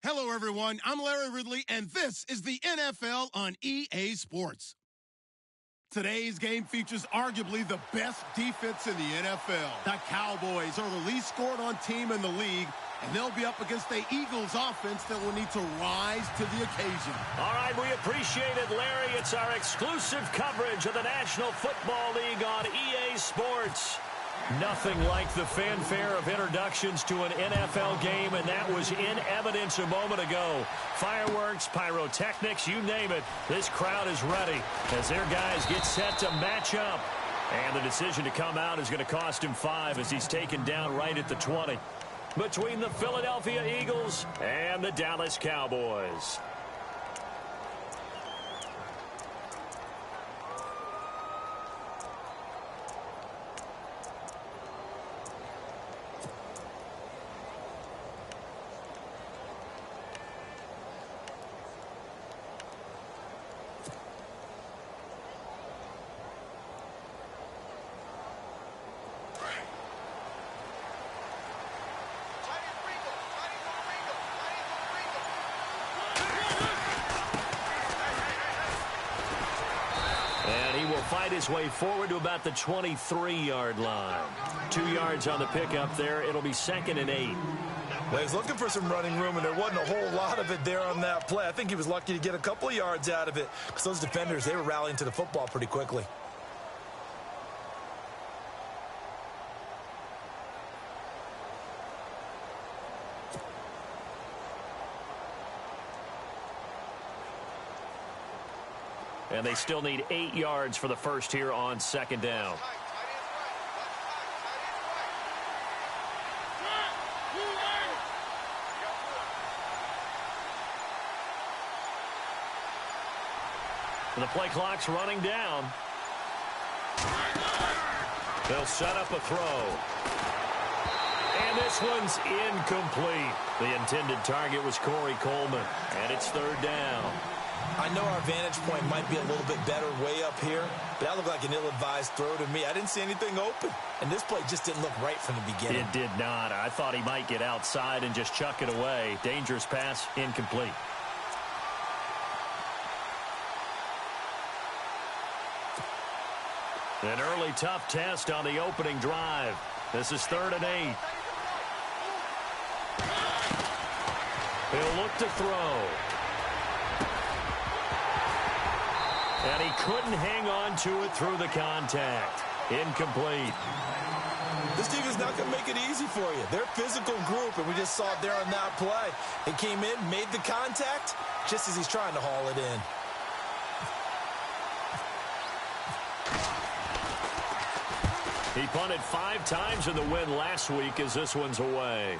Hello, everyone. I'm Larry Ridley, and this is the NFL on EA Sports. Today's game features arguably the best defense in the NFL. The Cowboys are the least scored-on team in the league, and they'll be up against the Eagles offense that will need to rise to the occasion. All right, we appreciate it, Larry. It's our exclusive coverage of the National Football League on EA Sports. Nothing like the fanfare of introductions to an NFL game, and that was in evidence a moment ago. Fireworks, pyrotechnics, you name it. This crowd is ready as their guys get set to match up. And the decision to come out is going to cost him 5 as he's taken down right at the 20. Between the Philadelphia Eagles and the Dallas Cowboys. Fight his way forward to about the 23-yard line. 2 yards on the pickup there. It'll be 2nd and 8. Well, he's looking for some running room, and there wasn't a whole lot of it there on that play. I think he was lucky to get a couple of yards out of it because those defenders, they were rallying to the football pretty quickly. And they still need 8 yards for the first here on 2nd down. The play clock's running down. They'll set up a throw. And this one's incomplete. The intended target was Corey Coleman. And it's 3rd down. I know our vantage point might be a little bit better way up here, but that looked like an ill-advised throw to me. I didn't see anything open, and this play just didn't look right from the beginning. It did not. I thought he might get outside and just chuck it away. Dangerous pass, incomplete. An early tough test on the opening drive. This is 3rd and 8. He'll look to throw. And he couldn't hang on to it through the contact. Incomplete. This team is not going to make it easy for you. They're a physical group, and we just saw it there on that play. He came in, made the contact, just as he's trying to haul it in. He punted 5 times in the win last week as this one's away.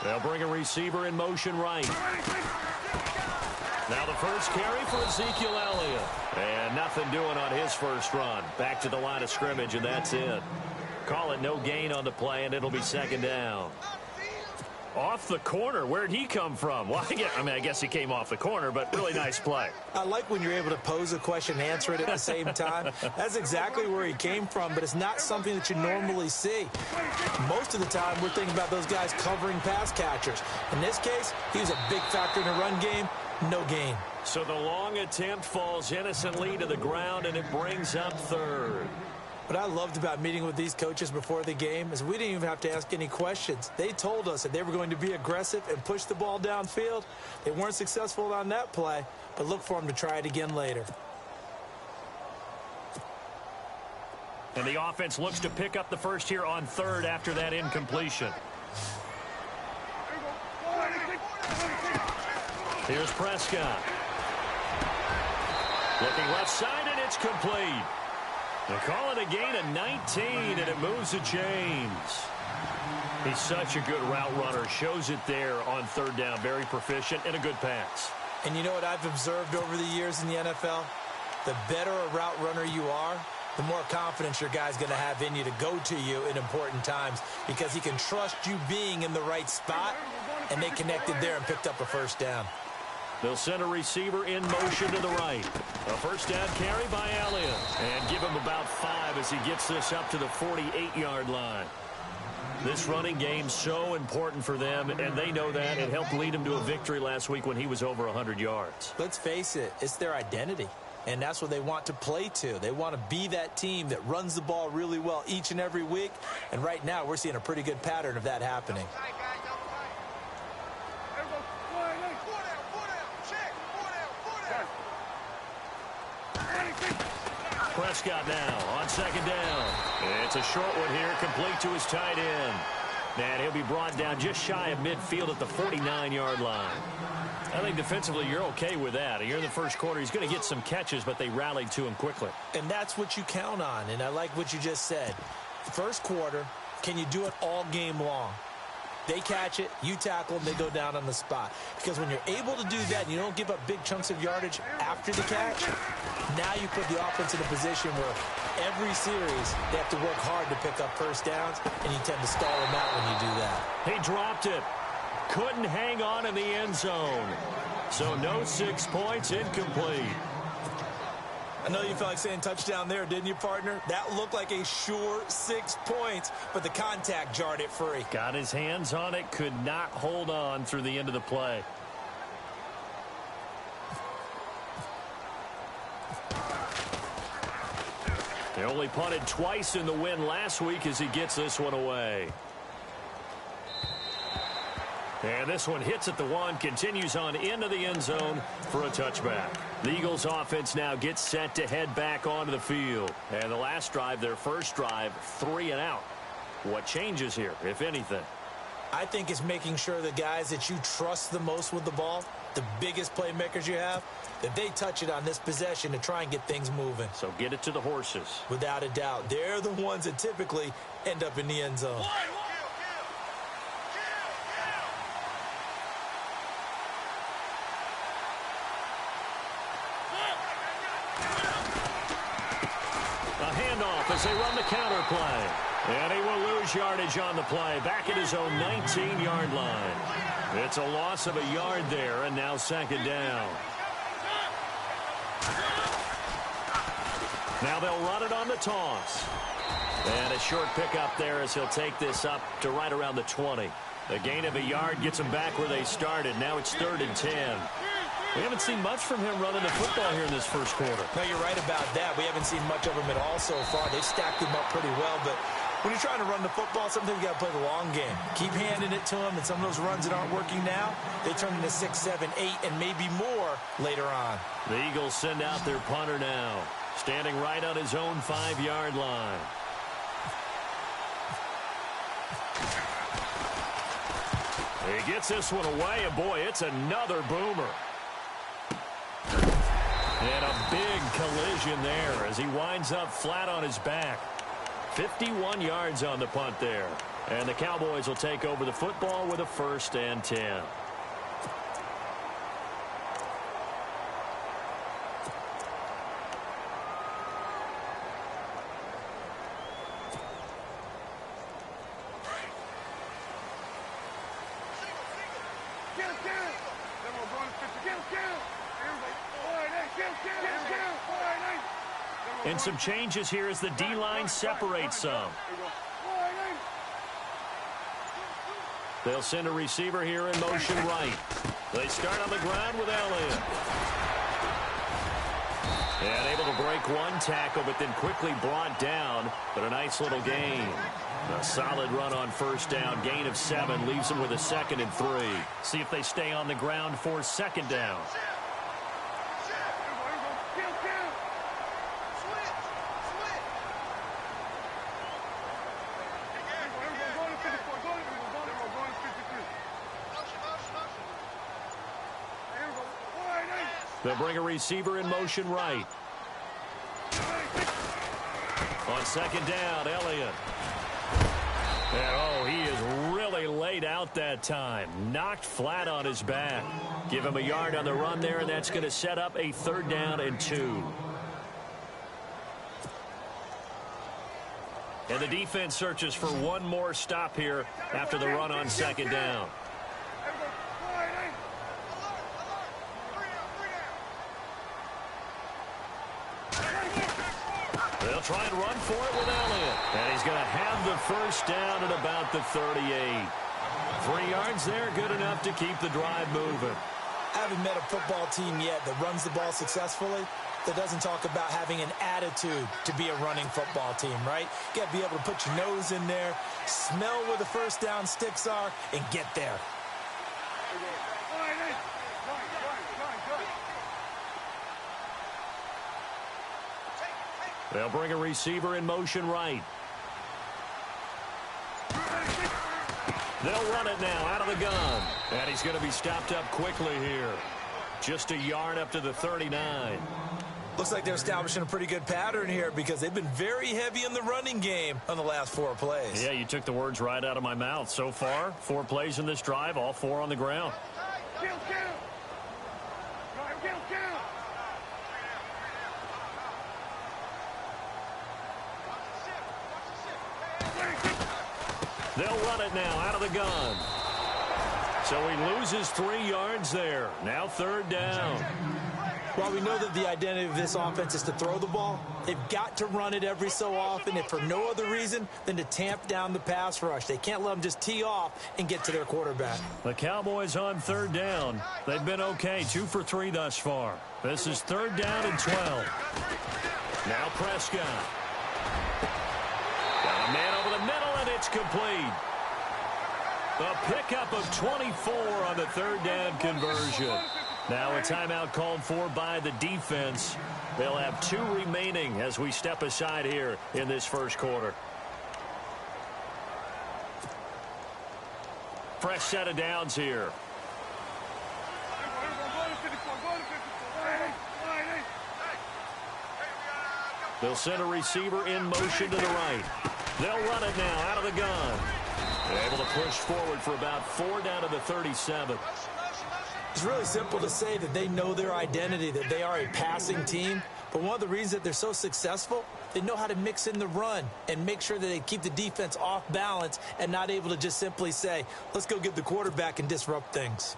They'll bring a receiver in motion right. Now the first carry for Ezekiel Elliott. And nothing doing on his first run. Back to the line of scrimmage, and that's it. Call it no gain on the play, and it'll be 2nd down. Off the corner. Where'd he come from? Well, I guess he came off the corner, but really nice play. I like when you're able to pose a question and answer it at the same time. That's exactly where he came from, but it's not something that you normally see. Most of the time, we're thinking about those guys covering pass catchers. In this case, he was a big factor in the run game. No gain. So the long attempt falls innocently to the ground, and it brings up 3rd. What I loved about meeting with these coaches before the game is we didn't even have to ask any questions. They told us that they were going to be aggressive and push the ball downfield. They weren't successful on that play, but look for them to try it again later. And the offense looks to pick up the first here on third after that incompletion. Here's Prescott. Looking left side, and it's complete. They call it a gain of 19, and it moves the chains. He's such a good route runner. Shows it there on third down. Very proficient and a good pass. And you know what I've observed over the years in the NFL? The better a route runner you are, the more confidence your guy's going to have in you to go to you in important times because he can trust you being in the right spot, and they connected there and picked up a first down. They'll send a receiver in motion to the right. A first down carry by Elliott. And give him about 5 as he gets this up to the 48-yard line. This running game so important for them, and they know that. It helped lead them to a victory last week when he was over 100 yards. Let's face it, it's their identity. And that's what they want to play to. They want to be that team that runs the ball really well each and every week. And right now, we're seeing a pretty good pattern of that happening. Prescott now on second down. It's a short one here, complete to his tight end. And he'll be brought down just shy of midfield at the 49-yard line. I think defensively you're okay with that. You're in the first quarter. He's going to get some catches, but they rallied to him quickly. And that's what you count on, and I like what you just said. First quarter, can you do it all game long? They catch it, you tackle them, they go down on the spot. Because when you're able to do that and you don't give up big chunks of yardage after the catch, now you put the offense in a position where every series they have to work hard to pick up first downs, and you tend to stall them out when you do that. He dropped it. Couldn't hang on in the end zone. So no 6 points, incomplete. I know you felt like saying touchdown there, didn't you, partner? That looked like a sure 6 points, but the contact jarred it free. Got his hands on it, could not hold on through the end of the play. They only punted twice in the win last week as he gets this one away. And this one hits at the 1, continues on into the end zone for a touchback. The Eagles offense now gets set to head back onto the field. And the last drive, their first drive, 3 and out. What changes here, if anything? I think it's making sure the guys that you trust the most with the ball, the biggest playmakers you have, that they touch it on this possession to try and get things moving. So get it to the horses. Without a doubt. They're the ones that typically end up in the end zone. As they run the counter play. And he will lose yardage on the play. Back at his own 19-yard line. It's a loss of a yard there, and now second down. Now they'll run it on the toss. And a short pickup there as he'll take this up to right around the 20. The gain of a yard gets them back where they started. Now it's 3rd and 10. We haven't seen much from him running the football here in this first quarter. No, you're right about that. We haven't seen much of him at all so far. They've stacked him up pretty well, but when you're trying to run the football, sometimes you got to play the long game. Keep handing it to him, and some of those runs that aren't working now, they turn into 6, 7, 8, and maybe more later on. The Eagles send out their punter now, standing right on his own 5-yard line. He gets this one away, and boy, it's another boomer. And a big collision there as he winds up flat on his back. 51 yards on the punt there. And the Cowboys will take over the football with a 1st and 10. And some changes here as the D-line separates some. They'll send a receiver here in motion right. They start on the ground with Elliott. And able to break one tackle, but then quickly brought down. But a nice little gain. A solid run on first down. Gain of 7 leaves them with a 2nd and 3. See if they stay on the ground for 2nd down. They'll bring a receiver in motion right. On 2nd down, Elliott. And, oh, he is really laid out that time. Knocked flat on his back. Give him a yard on the run there, and that's going to set up a 3rd down and 2. And the defense searches for one more stop here after the run on 2nd down. They'll try and run for it with Elliott. And he's going to have the 1st down at about the 38. 3 yards there, good enough to keep the drive moving. I haven't met a football team yet that runs the ball successfully that doesn't talk about having an attitude to be a running football team, right? You got to be able to put your nose in there, smell where the 1st down sticks are, and get there. They'll bring a receiver in motion right. They'll run it now out of the gun. And he's going to be stopped up quickly here. Just a yard up to the 39. Looks like they're establishing a pretty good pattern here because they've been very heavy in the running game on the last 4 plays. Yeah, you took the words right out of my mouth. So far, 4 plays in this drive, all 4 on the ground. They'll run it now out of the gun. So he loses 3 yards there. Now 3rd down. While we know that the identity of this offense is to throw the ball, they've got to run it every so often, if for no other reason than to tamp down the pass rush. They can't let them just tee off and get to their quarterback. The Cowboys on 3rd down. They've been okay, 2 for 3 thus far. This is 3rd down and 12. Now Prescott. Got a man over the middle, and it's complete. The pickup of 24 on the 3rd down conversion. Now a timeout called for by the defense. They'll have 2 remaining as we step aside here in this 1st quarter. Fresh set of downs here. They'll send a receiver in motion to the right. They'll run it now out of the gun. They're able to push forward for about 4 down to the 37. It's really simple to say that they know their identity, that they are a passing team. But one of the reasons that they're so successful, they know how to mix in the run and make sure that they keep the defense off balance and not able to just simply say, let's go get the quarterback and disrupt things.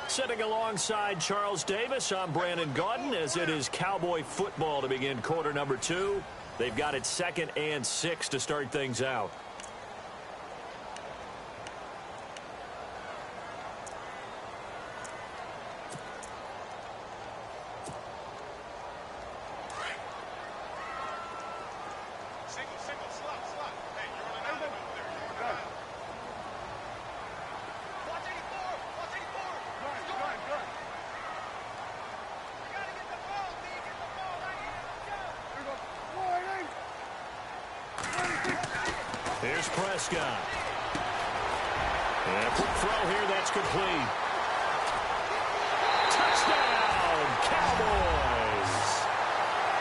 Sitting alongside Charles Davis, I'm Brandon Gaudin, as it is Cowboy football to begin quarter number 2. They've got it 2nd and 6 to start things out. Here's Prescott. And a quick throw here, that's complete. Touchdown, Cowboys!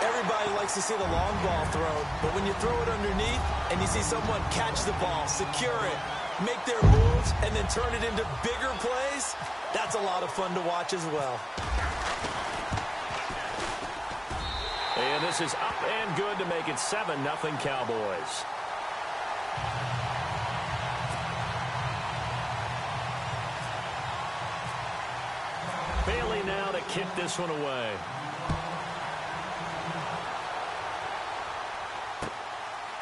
Everybody likes to see the long ball thrown, but when you throw it underneath and you see someone catch the ball, secure it, make their moves, and then turn it into bigger plays, that's a lot of fun to watch as well. And this is up and good to make it 7-0 Cowboys. Bailey now to kick this one away.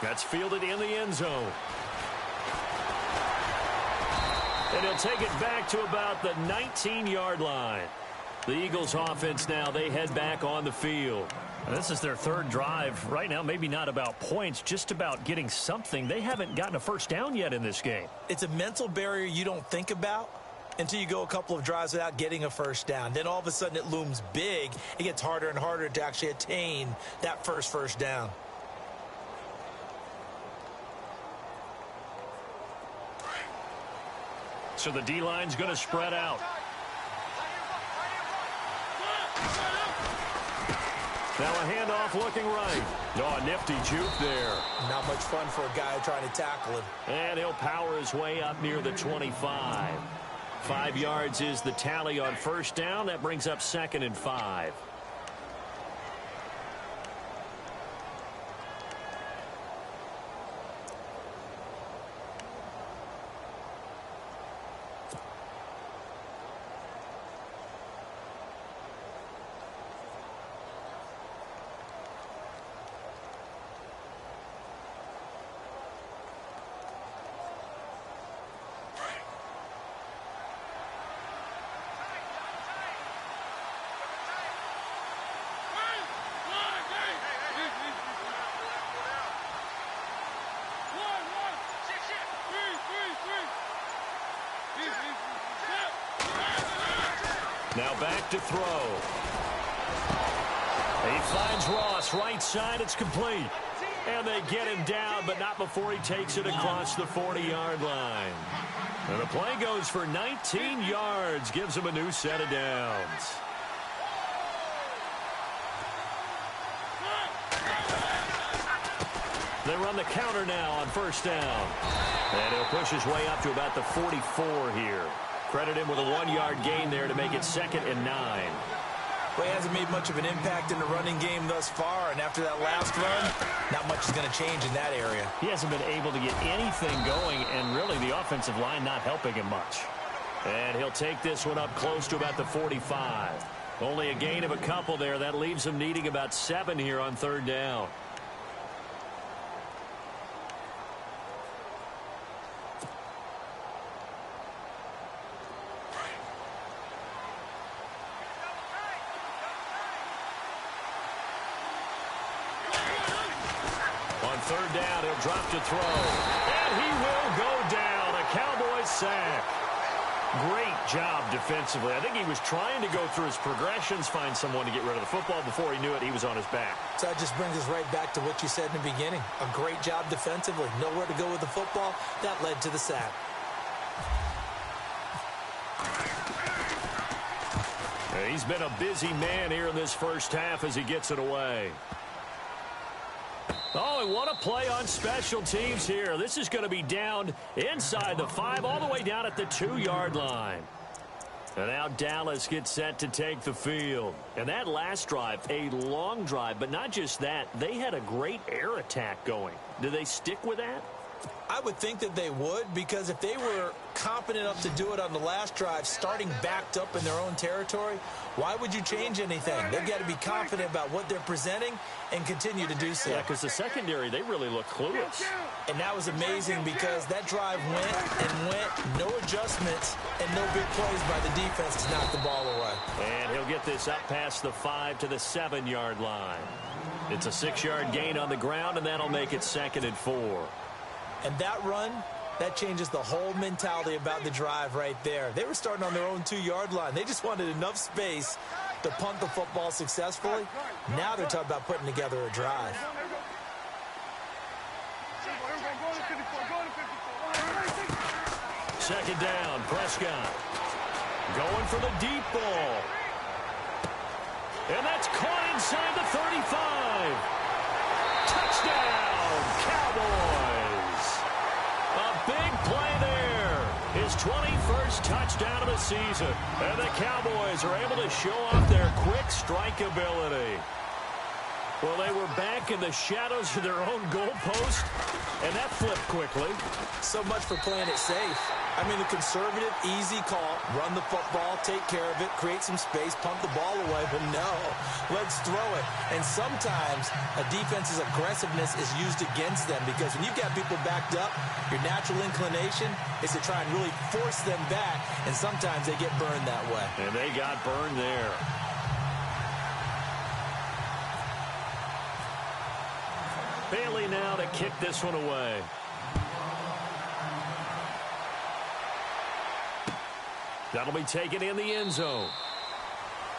That's fielded in the end zone. And he'll take it back to about the 19-yard line. The Eagles offense now, they head back on the field. This is their third drive. Right now, maybe not about points, just about getting something. They haven't gotten a first down yet in this game. It's a mental barrier you don't think about until you go a couple of drives without getting a first down. Then all of a sudden it looms big. It gets harder and harder to actually attain that first down. So the D-line's going to spread out. Now a handoff looking right. Oh, a nifty juke there. Not much fun for a guy trying to tackle him. And he'll power his way up near the 25. 5 yards is the tally on first down. That brings up 2nd and 5. Now back to throw. He finds Ross right side. It's complete. And they get him down, but not before he takes it across the 40-yard line. And the play goes for 19 yards. Gives him a new set of downs. They run the counter now on first down. And he'll push his way up to about the 44 here. Credit him with a 1-yard gain there to make it 2nd and 9. Well, he hasn't made much of an impact in the running game thus far, and after that last run, not much is going to change in that area. He hasn't been able to get anything going, and really the offensive line not helping him much. And he'll take this one up close to about the 45. Only a gain of a couple there. That leaves him needing about 7 here on third down. Third down, he'll drop to throw. And he will go down. A Cowboys sack. Great job defensively. I think he was trying to go through his progressions, find someone to get rid of the football. Before he knew it, he was on his back. So that just brings us right back to what you said in the beginning. A great job defensively. Nowhere to go with the football. That led to the sack. He's been a busy man here in this first half as he gets it away. Oh, and what a play on special teams here. This is going to be down inside the 5, all the way down at the 2-yard line. And now Dallas gets set to take the field. And that last drive, a long drive, but not just that. They had a great air attack going. Do they stick with that? I would think that they would, because if they were competent enough to do it on the last drive, starting backed up in their own territory, why would you change anything? They've got to be confident about what they're presenting and continue to do so. Yeah, because the secondary, they really look clueless. And that was amazing because that drive went and went, no adjustments, and no big plays by the defense to knock the ball away. And he'll get this up past the 5 to the 7-yard line. It's a 6-yard gain on the ground, and that'll make it 2nd and 4. And that run, that changes the whole mentality about the drive right there. They were starting on their own 2-yard line. They just wanted enough space to punt the football successfully. Now they're talking about putting together a drive. Second down, Prescott. Going for the deep ball. And that's caught inside the 35. Touchdown, Cowboys. A big play there. His 21st touchdown of the season. And the Cowboys are able to show off their quick strike ability. Well, they were back in the shadows of their own goalpost, and that flipped quickly. So much for playing it safe. I mean, the conservative, easy call, run the football, take care of it, create some space, pump the ball away, but no, let's throw it. And sometimes a defense's aggressiveness is used against them because when you've got people backed up, your natural inclination is to try and really force them back, and sometimes they get burned that way. And they got burned there. Bailey now to kick this one away. That'll be taken in the end zone.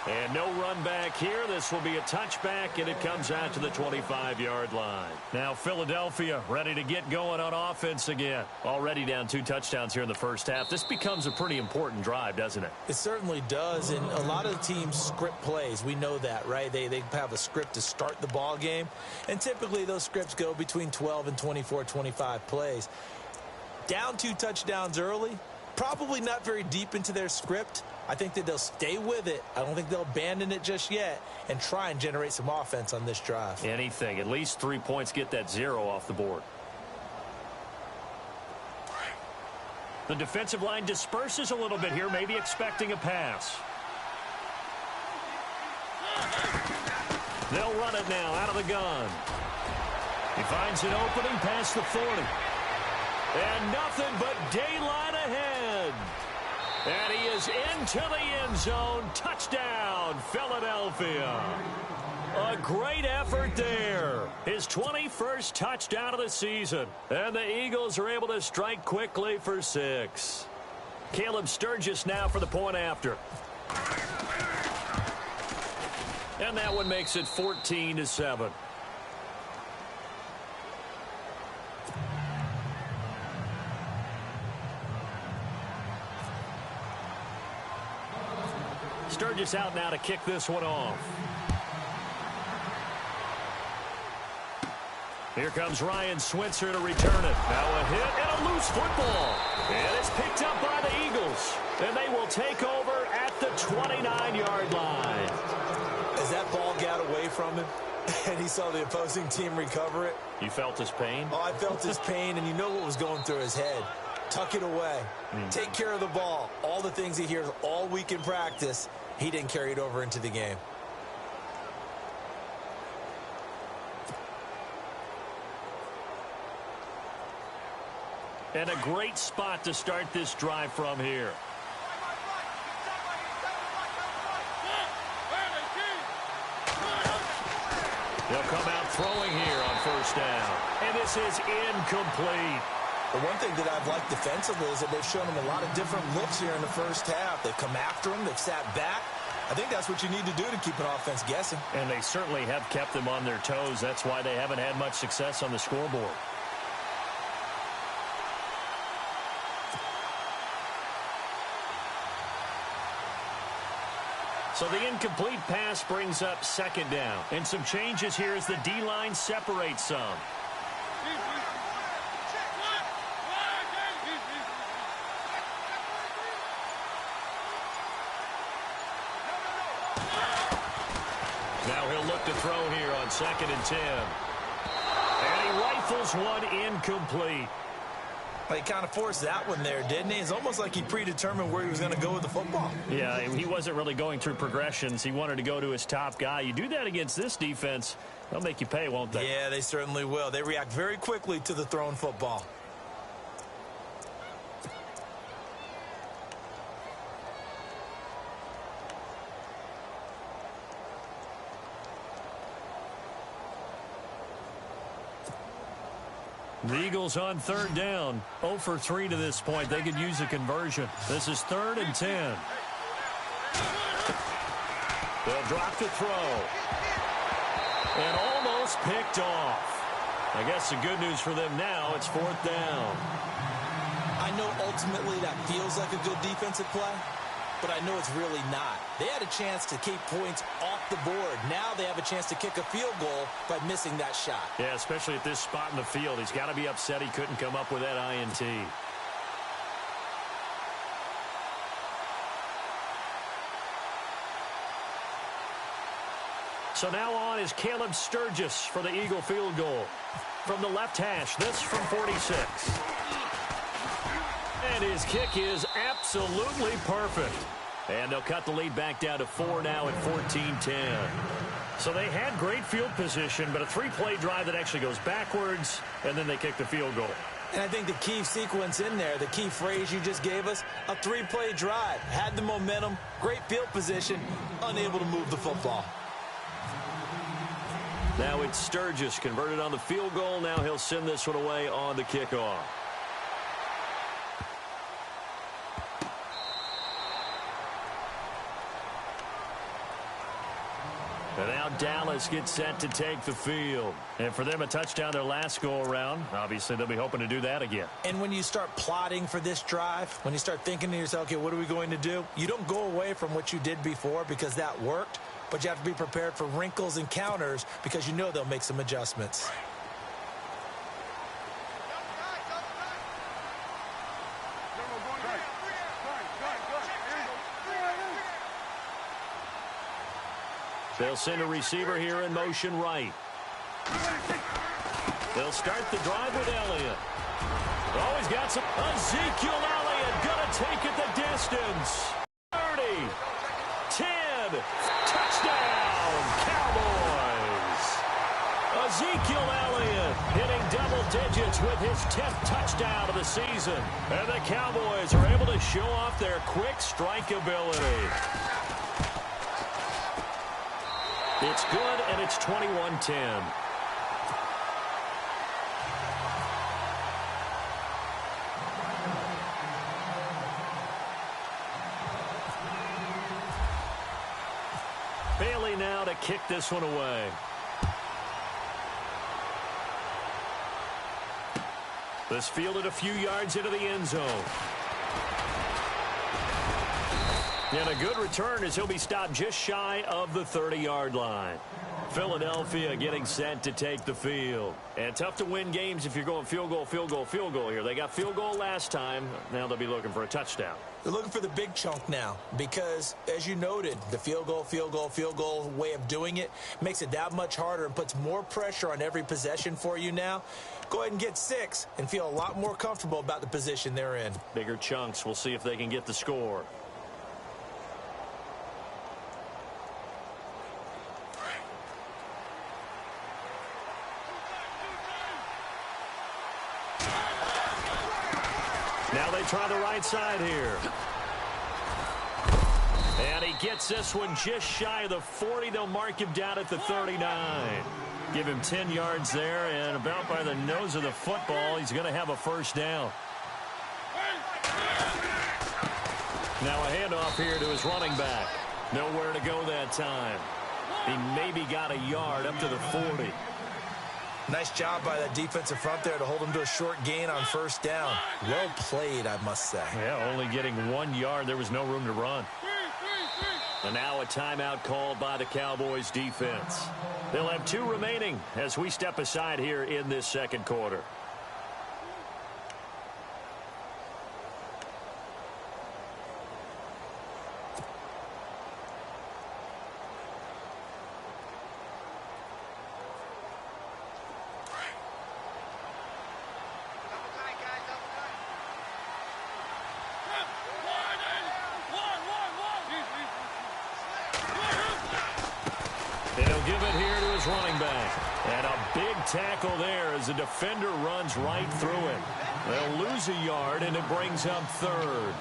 And no run back here. This will be a touchback, and it comes out to the 25-yard line. Now Philadelphia ready to get going on offense again. Already down 2 touchdowns here in the first half. This becomes a pretty important drive, doesn't it? It certainly does, and a lot of the teams script plays. We know that, right? They have a script to start the ball game, and typically those scripts go between 12 and 24, 25 plays. Down 2 touchdowns early, probably not very deep into their script. I think that they'll stay with it. I don't think they'll abandon it just yet and try and generate some offense on this drive. Anything. At least 3 points, get that 0 off the board. The defensive line disperses a little bit here, maybe expecting a pass. They'll run it now out of the gun. He finds an opening past the 40. And nothing but daylight ahead. And he is into the end zone. Touchdown, Philadelphia. A great effort there. His 21st touchdown of the season. And the Eagles are able to strike quickly for 6. Caleb Sturgis now for the point after. And that one makes it 14-7. Sturgis out now to kick this one off. Here comes Ryan Switzer to return it. Now a hit and a loose football. And it's picked up by the Eagles. And they will take over at the 29-yard line. As that ball got away from him and he saw the opposing team recover it. You felt his pain? Oh, I felt his pain, and you know what was going through his head. Tuck it away. Take care of the ball. All the things he hears all week in practice, he didn't carry it over into the game. And a great spot to start this drive from here. They'll come out throwing here on first down. And this is incomplete. The one thing that I've liked defensively is that they've shown him a lot of different looks here in the first half. They've come after him. They've sat back. I think that's what you need to do to keep an offense guessing. And they certainly have kept them on their toes. That's why they haven't had much success on the scoreboard. So the incomplete pass brings up second down. And some changes here as the D-line separates some. Now he'll look to throw here on 2nd and 10. And he rifles one incomplete. He kind of forced that one there, didn't he? It's almost like he predetermined where he was going to go with the football. Yeah, he wasn't really going through progressions. He wanted to go to his top guy. You do that against this defense, they'll make you pay, won't they? Yeah, they certainly will. They react very quickly to the thrown football. The Eagles on 3rd down. 0 for 3 to this point. They could use a conversion. This is 3rd and 10. They'll drop to throw. And almost picked off. I guess the good news for them now, it's 4th down. I know ultimately that feels like a good defensive play, but I know it's really not. They had a chance to keep points off the board. Now they have a chance to kick a field goal by missing that shot. Yeah, especially at this spot in the field. He's got to be upset he couldn't come up with that INT. So now on is Caleb Sturgis for the Eagle field goal. From the left hash, this from 46. And his kick is absolutely perfect. And they'll cut the lead back down to 4 now at 14-10. So they had great field position, but a three-play drive that actually goes backwards, and then they kick the field goal. And I think the key sequence in there, the key phrase you just gave us, a three-play drive. Had the momentum, great field position, unable to move the football. Now it's Sturgis converted on the field goal. Now he'll send this one away on the kickoff. And now Dallas gets set to take the field. And for them, a touchdown their last go-around. Obviously, they'll be hoping to do that again. And when you start plotting for this drive, when you start thinking to yourself, okay, what are we going to do? You don't go away from what you did before because that worked, but you have to be prepared for wrinkles and counters because you know they'll make some adjustments. They'll send a receiver here in motion right. They'll start the drive with Elliott. Oh, he's got some. Ezekiel Elliott going to take it the distance. 30, 10, touchdown, Cowboys. Ezekiel Elliott hitting double digits with his 10th touchdown of the season. And the Cowboys are able to show off their quick strike ability. It's good, and it's 21-10. Bailey now to kick this one away. This fielded a few yards into the end zone. And a good return as he'll be stopped just shy of the 30-yard line. Philadelphia getting set to take the field. And tough to win games if you're going field goal, field goal, field goal here. They got field goal last time. Now they'll be looking for a touchdown. They're looking for the big chunk now because, as you noted, the field goal way of doing it makes it that much harder and puts more pressure on every possession for you now. Go ahead and get 6 and feel a lot more comfortable about the position they're in. Bigger chunks. We'll see if they can get the score. Now they try the right side here. And he gets this one just shy of the 40. They'll mark him down at the 39. Give him 10 yards there, and about by the nose of the football, he's going to have a first down. Now a handoff here to his running back. Nowhere to go that time. He maybe got a yard up to the 40. Nice job by that defensive front there to hold him to a short gain on first down. Well played, I must say. Yeah, only getting 1 yard. There was no room to run. And now a timeout called by the Cowboys defense. They'll have 2 remaining as we step aside here in this second quarter. Running back. And a big tackle there as the defender runs right through it. They'll lose a yard, and it brings up 3rd.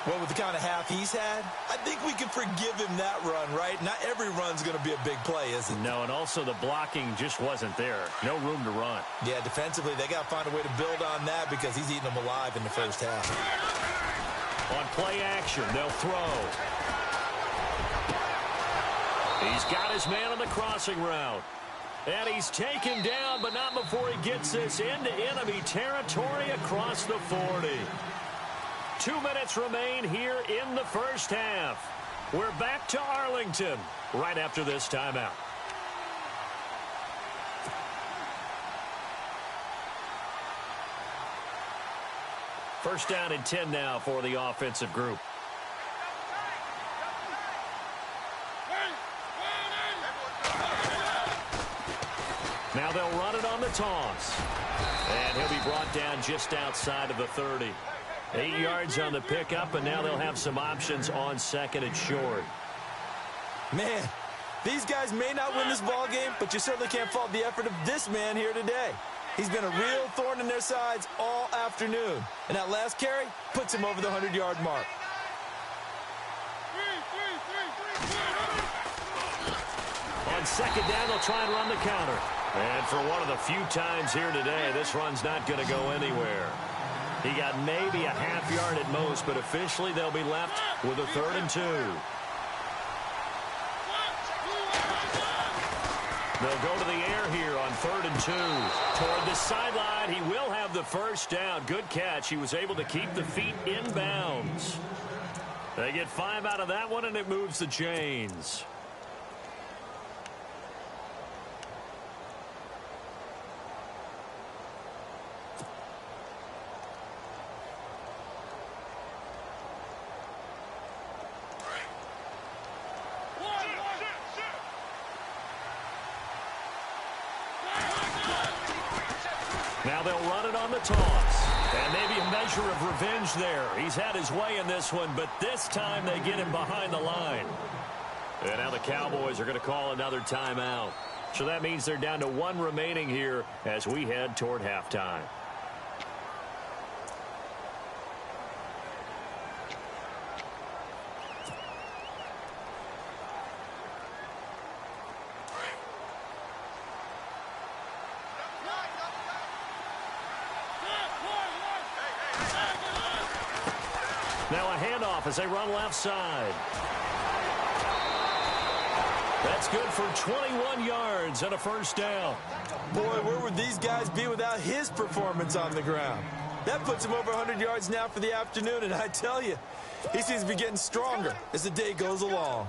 Well, with the kind of half he's had, I think we can forgive him that run, right? Not every run's going to be a big play, is it? No, and also the blocking just wasn't there. No room to run. Yeah, defensively, they got to find a way to build on that because he's eating them alive in the first half. On play action, they'll throw. He's got his man on the crossing route. And he's taken down, but not before he gets this into enemy territory across the 40. 2 minutes remain here in the first half. We're back to Arlington right after this timeout. First down and 10 now for the offensive group. Now they'll run it on the toss. And he'll be brought down just outside of the 30. 8 yards on the pickup, and now they'll have some options on second and short. Man, these guys may not win this ball game, but you certainly can't fault the effort of this man here today. He's been a real thorn in their sides all afternoon. And that last carry puts him over the 100-yard mark. On second down, they'll try and run the counter. And for one of the few times here today, this run's not going to go anywhere. He got maybe a half yard at most, but officially they'll be left with a 3rd and 2. They'll go to the air here on 3rd and 2. Toward the sideline, he will have the first down. Good catch. He was able to keep the feet in bounds. They get 5 out of that one, and it moves the chains. Now they'll run it on the toss. And maybe a measure of revenge there. He's had his way in this one, but this time they get him behind the line. And now the Cowboys are going to call another timeout. So that means they're down to 1 remaining here as we head toward halftime. Now a handoff as they run left side. That's good for 21 yards and a first down. Boy, where would these guys be without his performance on the ground? That puts him over 100 yards now for the afternoon, and I tell you, he seems to be getting stronger as the day goes along.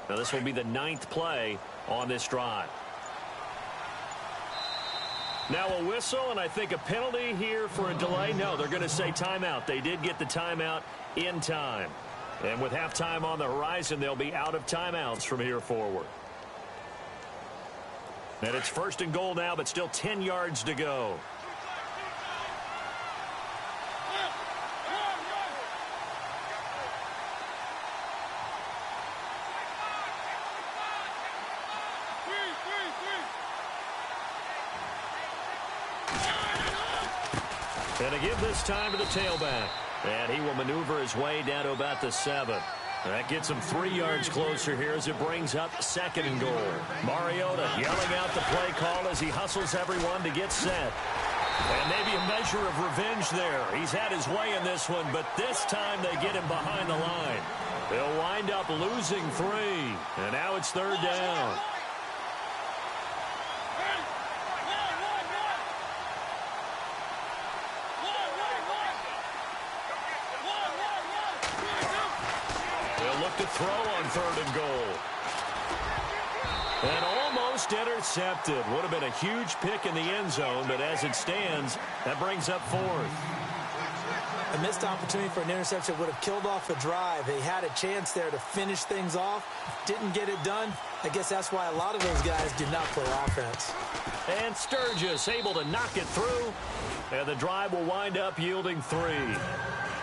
Now this will be the 9th play on this drive. Now a whistle, and I think a penalty here for a delay. No, they're going to say timeout. They did get the timeout in time. And with halftime on the horizon, they'll be out of timeouts from here forward. And it's 1st and goal now, but still 10 yards to go. And a give this time to the tailback. And he will maneuver his way down to about the 7. That gets him 3 yards closer here as it brings up 2nd and goal. Mariota yelling out the play call as he hustles everyone to get set. And maybe a measure of revenge there. He's had his way in this one, but this time they get him behind the line. They'll wind up losing 3. And now it's 3rd down. To throw on 3rd and goal. And almost intercepted. Would have been a huge pick in the end zone, but as it stands, that brings up 4th. A missed opportunity for an interception would have killed off a drive. They had a chance there to finish things off. Didn't get it done. I guess that's why a lot of those guys did not play offense. And Sturgis able to knock it through. And the drive will wind up yielding 3.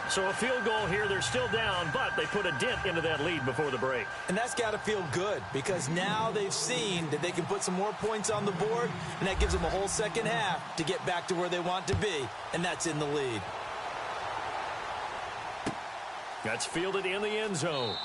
So a field goal here, they're still down, but they put a dent into that lead before the break. And that's got to feel good because now they've seen that they can put some more points on the board, and that gives them a whole second half to get back to where they want to be, and that's in the lead. That's fielded in the end zone.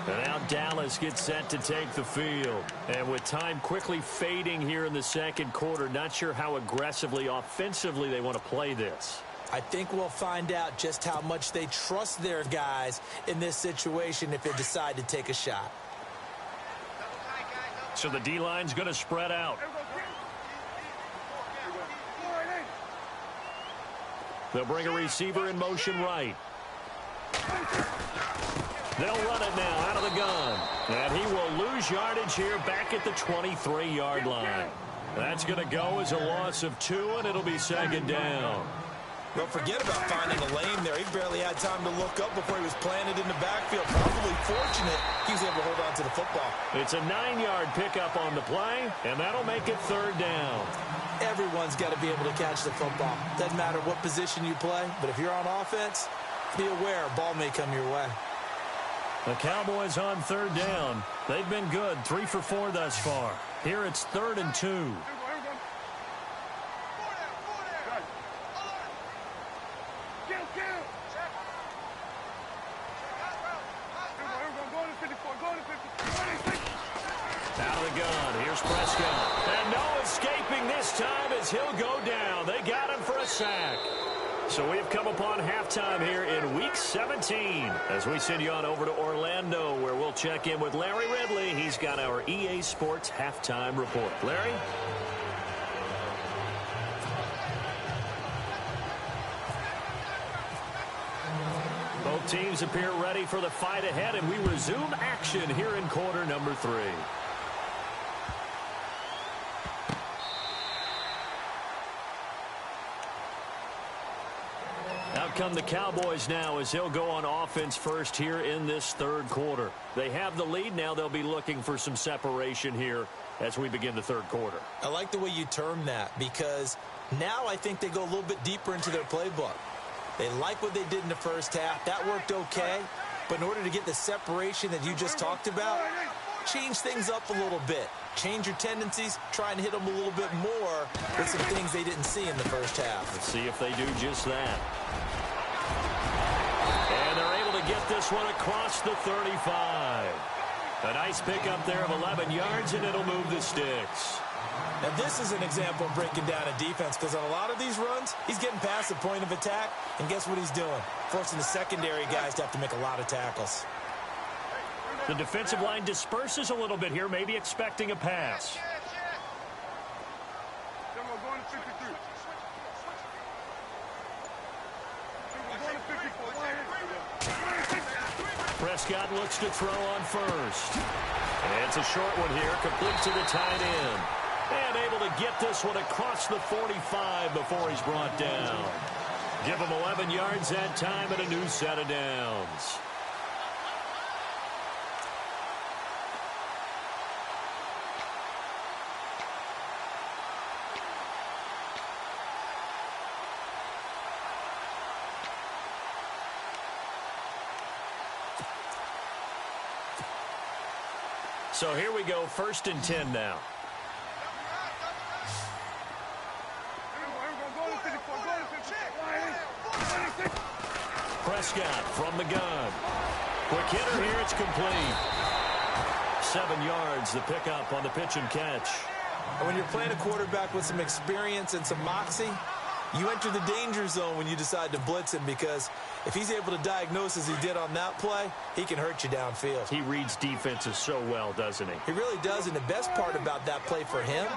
And now Dallas gets set to take the field. And with time quickly fading here in the second quarter, not sure how aggressively, offensively they want to play this. I think we'll find out just how much they trust their guys in this situation if they decide to take a shot. So the D-line's going to spread out. They'll bring a receiver in motion right. They'll run it now out of the gun. And he will lose yardage here back at the 23-yard line. That's going to go as a loss of 2, and it'll be second down. Well, forget about finding a lane there. He barely had time to look up before he was planted in the backfield. Probably fortunate he was able to hold on to the football. It's a 9-yard pickup on the play, and that'll make it third down. Everyone's got to be able to catch the football. Doesn't matter what position you play, but if you're on offense, be aware a ball may come your way. The Cowboys on third down. They've been good, 3 for 4 thus far. Here it's 3rd and 2. Out of the gun. Here's Prescott. And no escaping this time as he'll go down. They got him for a sack. So we've come upon halftime here in Week 17 as we send you on over to Orlando, where we'll check in with Larry Ridley. He's got our EA Sports halftime report. Larry? Both teams appear ready for the fight ahead, and we resume action here in quarter number 3. Out come the Cowboys now as they'll go on offense first here in this third quarter. They have the lead. Now they'll be looking for some separation here as we begin the third quarter. I like the way you term that, because now I think they go a little bit deeper into their playbook. They like what they did in the first half. That worked okay. But in order to get the separation that you just talked about, change things up a little bit. Change your tendencies, try and hit them a little bit more with some things they didn't see in the first half. Let's see if they do just that. And they're able to get this one across the 35. A nice pickup there of 11 yards, and it'll move the sticks. Now, this is an example of breaking down a defense, because on a lot of these runs, he's getting past the point of attack, and guess what he's doing? Forcing the secondary guys to have to make a lot of tackles. The defensive line disperses a little bit here, maybe expecting a pass. Prescott looks to throw on first. And it's a short one here, complete to the tight end. And able to get this one across the 45 before he's brought down. Give him 11 yards that time and a new set of downs. So here we go, 1st and 10 now. Prescott from the gun. Quick hitter here, it's complete. 7 yards, the pickup on the pitch and catch. And when you're playing a quarterback with some experience and some moxie, you enter the danger zone when you decide to blitz him, because if he's able to diagnose as he did on that play, he can hurt you downfield. He reads defenses so well, doesn't he? He really does, and the best part about that play for him,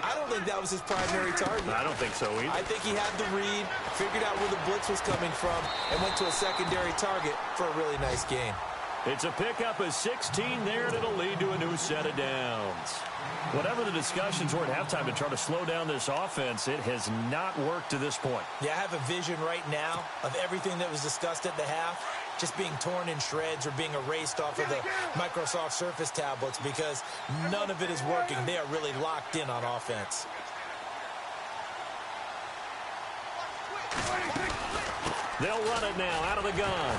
I don't think that was his primary target. I don't think so either. I think he had the read, figured out where the blitz was coming from, and went to a secondary target for a really nice gain. It's a pickup of 16 there, and it'll lead to a new set of downs. Whatever the discussions were at halftime to try to slow down this offense, it has not worked to this point. Yeah, I have a vision right now of everything that was discussed at the half just being torn in shreds or being erased off of the Microsoft Surface tablets, because none of it is working. They are really locked in on offense. They'll run it now out of the gun.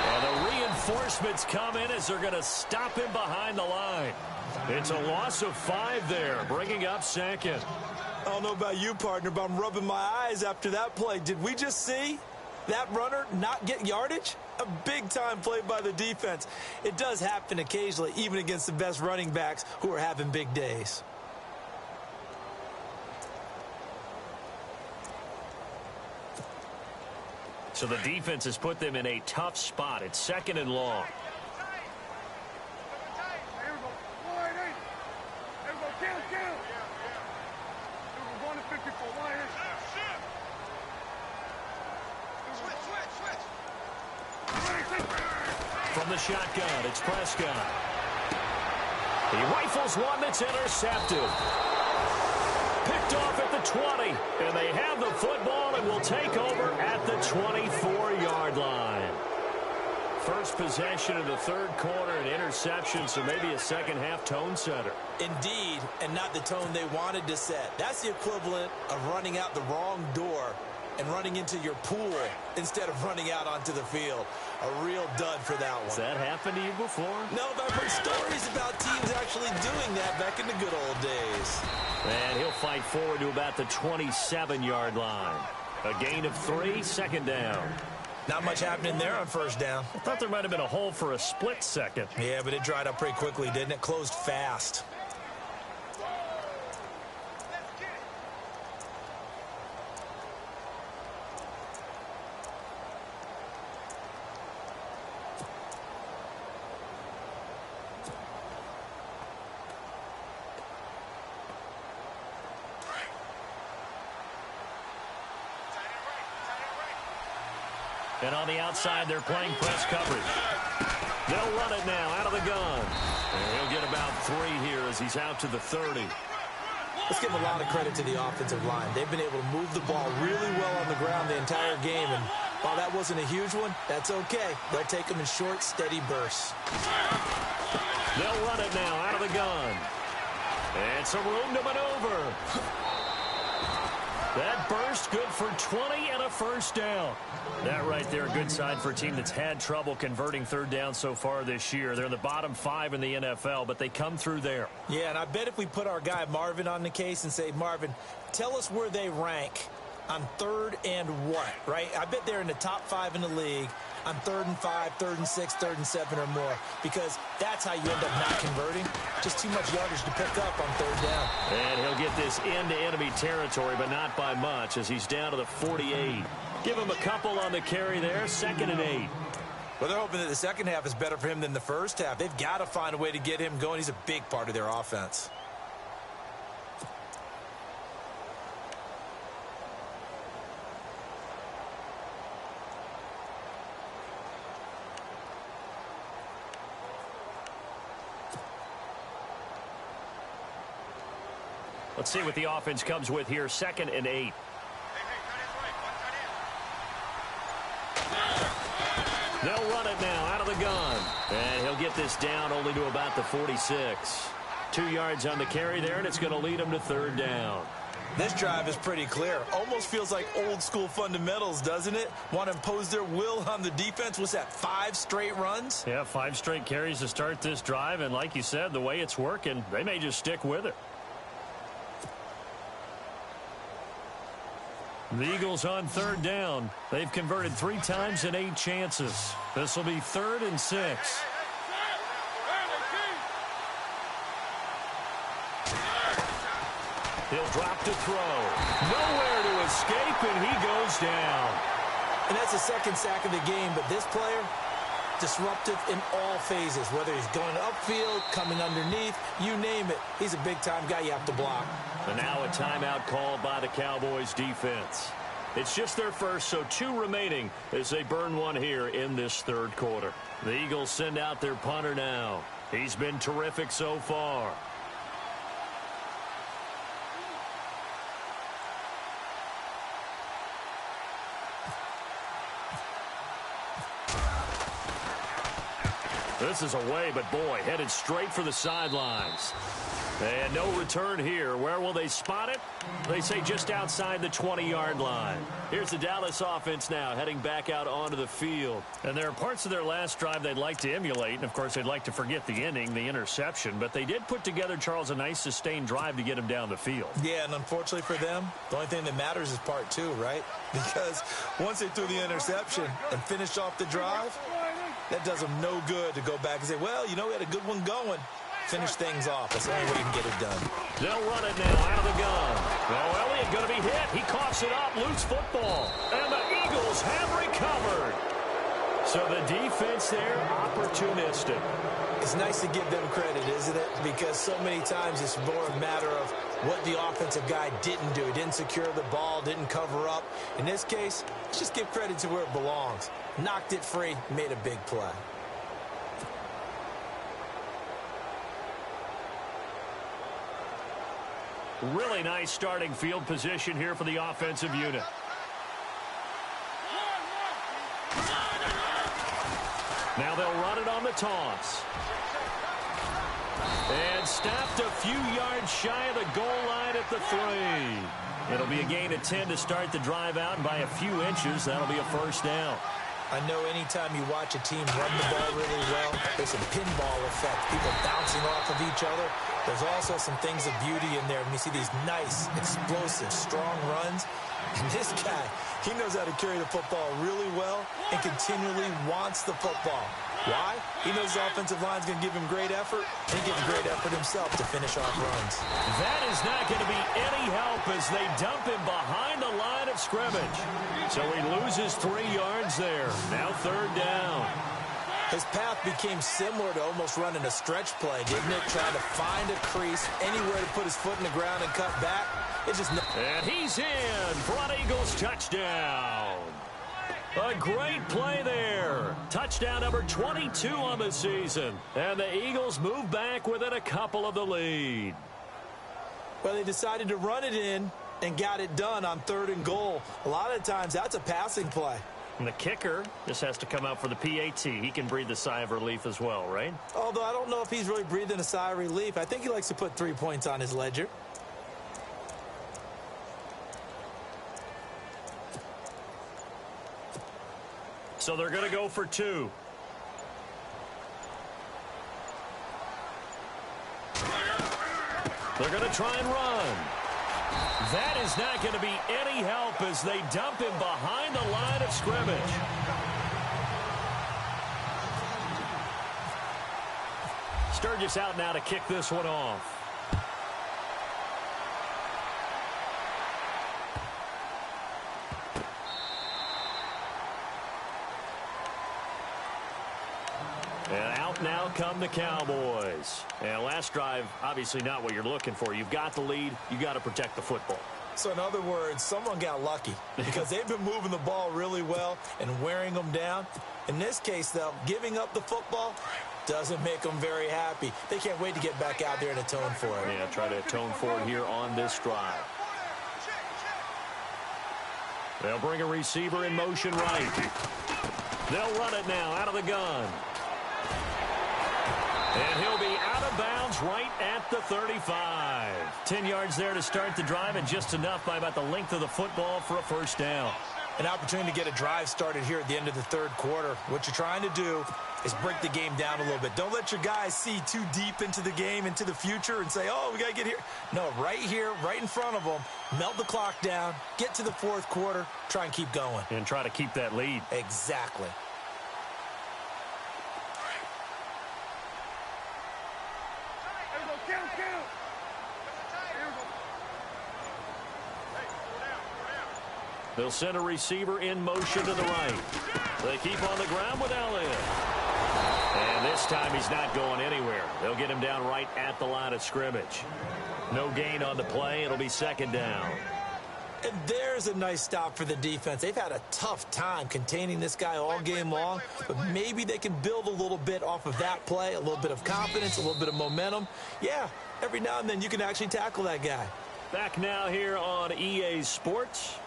And the reinforcements come in as they're going to stop him behind the line. It's a loss of 5 there, bringing up 2nd. I don't know about you, partner, but I'm rubbing my eyes after that play. Did we just see that runner not get yardage? A big-time play by the defense. It does happen occasionally, even against the best running backs who are having big days. So the defense has put them in a tough spot. It's 2nd and long. From the shotgun, it's Prescott. He rifles one that's intercepted. Picked off at the 20, and they have the football and will take over at the 24-yard line. First possession of the third quarter, an interception, so maybe a second-half tone setter. Indeed, and not the tone they wanted to set. That's the equivalent of running out the wrong door and running into your pool instead of running out onto the field. A real dud for that one. Has that happened to you before? No, but I've heard stories about teams actually doing that back in the good old days. And he'll fight forward to about the 27-yard line. A gain of 3, second down. Not much happening there on first down. I thought there might have been a hole for a split second. Yeah, but it dried up pretty quickly, didn't it? Closed fast. And on the outside, they're playing press coverage. They'll run it now out of the gun. And he'll get about 3 here as he's out to the 30. Let's give a lot of credit to the offensive line. They've been able to move the ball really well on the ground the entire game. And while that wasn't a huge one, that's okay. They'll take them in short, steady bursts. They'll run it now out of the gun. And some room to maneuver. That burst good for 20 and a first down. That right there, a good sign for a team that's had trouble converting third down so far this year. They're in the bottom 5 in the NFL, but they come through there. Yeah, and I bet if we put our guy Marvin on the case and say, Marvin, tell us where they rank on third and what, right? I bet they're in the top 5 in the league on 3rd and 5, 3rd and 6, 3rd and 7 or more, because that's how you end up not converting. Just too much yardage to pick up on third down. And he'll get this into enemy territory, but not by much as he's down to the 48. Give him a couple on the carry there, 2nd and 8. Well, they're hoping that the second half is better for him than the first half. They've got to find a way to get him going. He's a big part of their offense. Let's see what the offense comes with here, 2nd and 8. They'll run it now out of the gun. And he'll get this down only to about the 46. 2 yards on the carry there, and it's going to lead him to third down. This drive is pretty clear. Almost feels like old school fundamentals, doesn't it? Want to impose their will on the defense. Was that 5 straight runs? Yeah, 5 straight carries to start this drive. And like you said, the way it's working, they may just stick with it. The Eagles on third down. They've converted 3 times in 8 chances. This will be 3rd and 6. He'll drop to throw. Nowhere to escape, and he goes down. And that's the 2nd sack of the game, but this player, disruptive in all phases, whether he's going upfield, coming underneath, you name it. He's a big-time guy you have to block. And now a timeout called by the Cowboys defense. It's just their first, so 2 remaining as they burn one here in this third quarter. The Eagles send out their punter now. He's been terrific so far. This is away, but boy, headed straight for the sidelines. And no return here. Where will they spot it? They say just outside the 20-yard line. Here's the Dallas offense now heading back out onto the field. And there are parts of their last drive they'd like to emulate. And, of course, they'd like to forget the inning, the interception. But they did put together, Charles, a nice sustained drive to get him down the field. Yeah, and unfortunately for them, the only thing that matters is part 2, right? Because once they threw the interception and finished off the drive, that does them no good to go back and say, well, you know, we had a good one going. Finish things off. That's the only way you can get it done. They'll run it now out of the gun. Oh, Elliott going to be hit. He coughs it up, loose football. And the Eagles have recovered. So the defense there, opportunistic. It's nice to give them credit, isn't it? Because so many times it's more a matter of what the offensive guy didn't do. He didn't secure the ball, didn't cover up. In this case, let's just give credit to where it belongs. Knocked it free, made a big play. Really nice starting field position here for the offensive unit. Now they'll run it on the toss. And stopped a few yards shy of the goal line at the 3. It'll be a gain of 10 to start the drive out, and by a few inches, that'll be a first down. I know anytime you watch a team run the ball really well, there's some pinball effect, people bouncing off of each other. There's also some things of beauty in there. And you see these nice, explosive, strong runs. And this guy, he knows how to carry the football really well and continually wants the football. Why? He knows the offensive line's going to give him great effort, and he gives great effort himself to finish off runs. That is not going to be any help as they dump him behind the line of scrimmage. So he loses 3 yards there. Now 3rd down. His path became similar to almost running a stretch play, didn't it? Trying to find a crease, anywhere to put his foot in the ground and cut back. It just... And he's in for an Eagles touchdown. A great play there. Touchdown number 22 on the season. And the Eagles move back within a couple of the lead. Well, they decided to run it in and got it done on 3rd and goal. A lot of times, that's a passing play. And the kicker just has to come out for the PAT. He can breathe a sigh of relief as well, right? Although I don't know if he's really breathing a sigh of relief. I think he likes to put 3 points on his ledger. So they're going to go for 2. They're going to try and run. That is not going to be any help as they dump him behind the line of scrimmage. Sturgis out now to kick this one off. And out now come the Cowboys. And last drive, obviously not what you're looking for. You've got the lead. You've got to protect the football. So in other words, someone got lucky because they've been moving the ball really well and wearing them down. In this case, though, giving up the football doesn't make them very happy. They can't wait to get back out there and atone for it. Yeah, try to atone for it here on this drive. They'll bring a receiver in motion right. They'll run it now out of the gun. And he'll be out of bounds right at the 35. 10 yards there to start the drive, and just enough by about the length of the football for a first down. An opportunity to get a drive started here at the end of the 3rd quarter. What you're trying to do is break the game down a little bit. Don't let your guys see too deep into the game, into the future, and say, oh, we got to get here. No, right here, right in front of them, melt the clock down, get to the 4th quarter, try and keep going. And try to keep that lead. Exactly. They'll send a receiver in motion to the right. They keep on the ground with Elliott. And this time he's not going anywhere. They'll get him down right at the line of scrimmage. No gain on the play. It'll be 2nd down. And there's a nice stop for the defense. They've had a tough time containing this guy all game long, but maybe they can build a little bit off of that play, a little bit of confidence, a little bit of momentum. Yeah, every now and then you can actually tackle that guy. Back now here on EA Sports.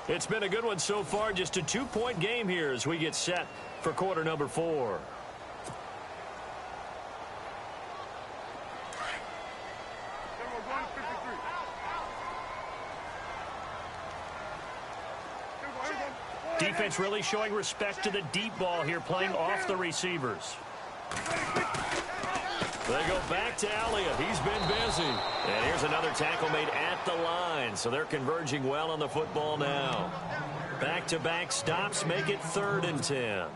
It's been a good one so far. Just a 2-point game here as we get set for quarter number 4. Defense really showing respect to the deep ball here, playing off the receivers. They go back to Elliott. He's been busy. And here's another tackle made at the line. So they're converging well on the football now. Back-to-back stops make it 3rd and 10.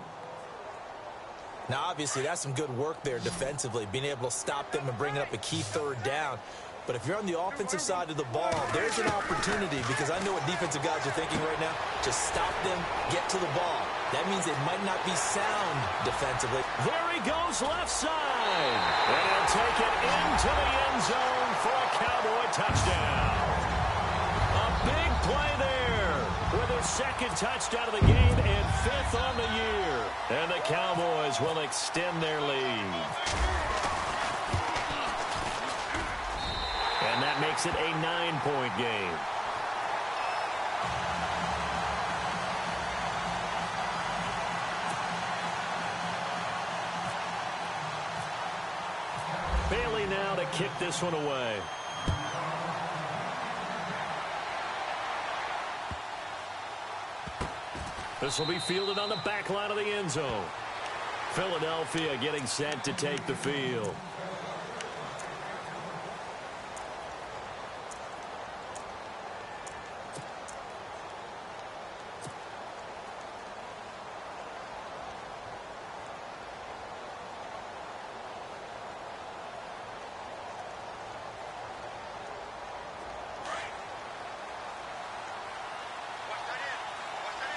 Now, obviously, that's some good work there defensively, being able to stop them and bring up a key 3rd down. But if you're on the offensive side of the ball, there's an opportunity, because I know what defensive guys are thinking right now. Just stop them, get to the ball. That means they might not be sound defensively. There he goes left side. And he'll take it into the end zone for a Cowboys Cowboy touchdown. A big play there with his second touchdown of the game and 5th on the year. And the Cowboys will extend their lead. And that makes it a 9-point game. Bailey now to kick this one away. This will be fielded on the back line of the end zone. Philadelphia getting set to take the field.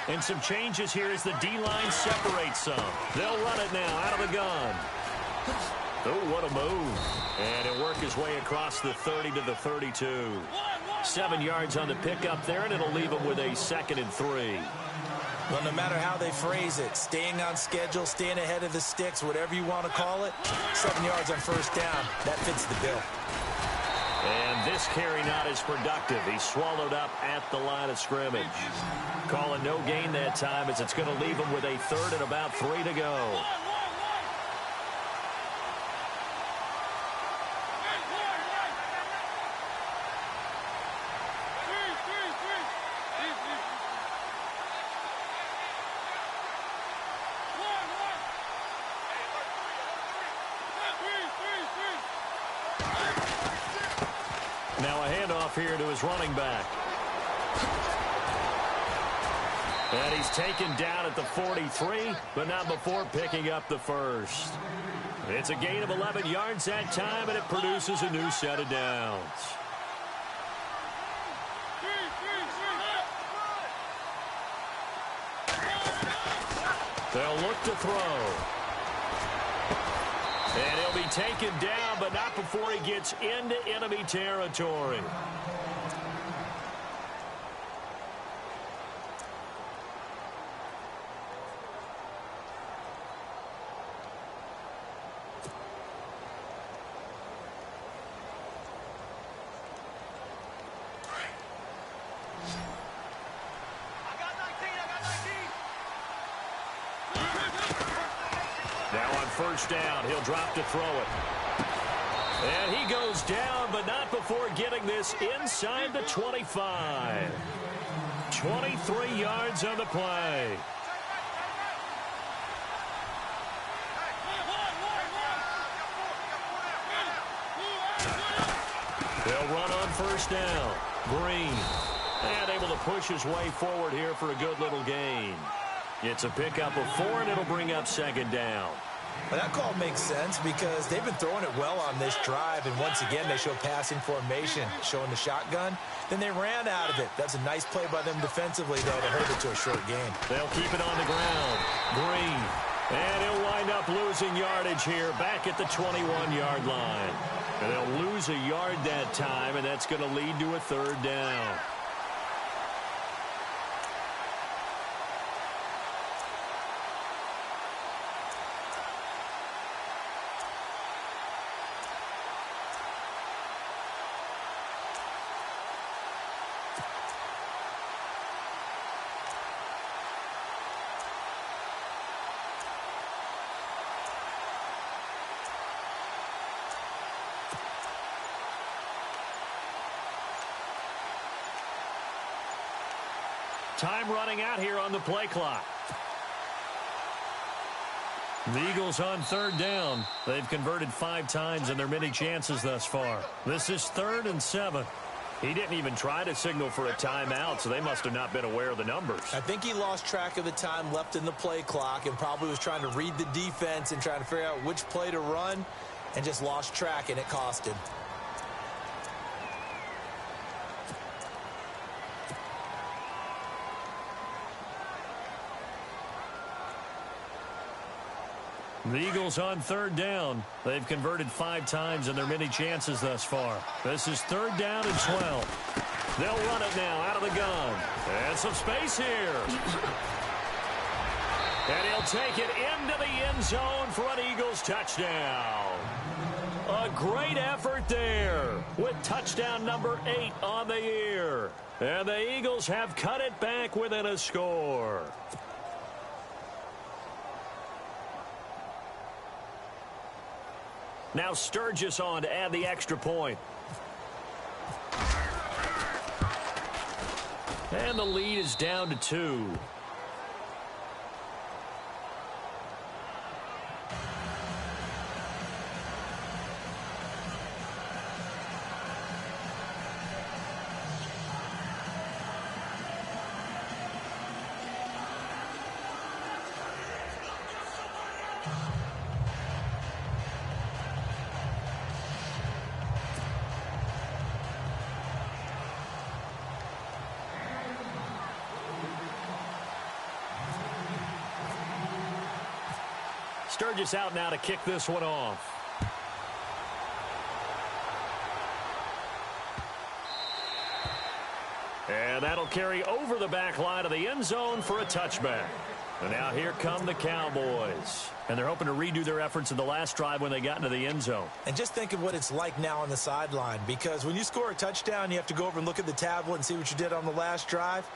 And some changes here as the D-line separates some. They'll run it now out of the gun. Oh, what a move. And it'll work his way across the 30 to the 32. 7 yards on the pickup there, and it'll leave him with a 2nd and 3. Well, no matter how they phrase it, staying on schedule, staying ahead of the sticks, whatever you want to call it, 7 yards on first down, that fits the bill. And this carry not as productive. He's swallowed up at the line of scrimmage. Calling no gain that time as it's going to leave him with a 3rd and about 3 to go. Now a handoff here to his running back. And he's taken down at the 43, but not before picking up the 1st. It's a gain of 11 yards that time, and it produces a new set of downs. They'll look to throw. And he'll be taken down, but not before he gets into enemy territory. Now on first down, he'll drop to throw it. And he goes down, but not before getting this inside the 25. 23 yards on the play. They'll run on first down. Green. And able to push his way forward here for a good little gain. It's a pickup of 4, and it'll bring up 2nd down. Well, that call makes sense because they've been throwing it well on this drive, and once again, they show passing formation, showing the shotgun. Then they ran out of it. That's a nice play by them defensively, though, to hold it to a short gain. They'll keep it on the ground. Green. And he'll wind up losing yardage here back at the 21-yard line. And they'll lose a yard that time, and that's going to lead to a 3rd down. Time running out here on the play clock. The Eagles on 3rd down. They've converted 5 times in their many chances thus far. This is 3rd and 7. He didn't even try to signal for a timeout, so they must have not been aware of the numbers. I think he lost track of the time left in the play clock and probably was trying to read the defense and trying to figure out which play to run and just lost track, and it cost him. The Eagles on third down. They've converted 5 times in their many chances thus far. This is third down and 12. They'll run it now out of the gun. And some space here. And he'll take it into the end zone for an Eagles touchdown. A great effort there with touchdown number 8 on the year. And the Eagles have cut it back within a score. Now Sturgis on to add the extra point. And the lead is down to 2. Sturgis out now to kick this one off. And that'll carry over the back line of the end zone for a touchback. And now here come the Cowboys. And they're hoping to redo their efforts in the last drive when they got into the end zone. And just think of what it's like now on the sideline, because when you score a touchdown, you have to go over and look at the tablet and see what you did on the last drive.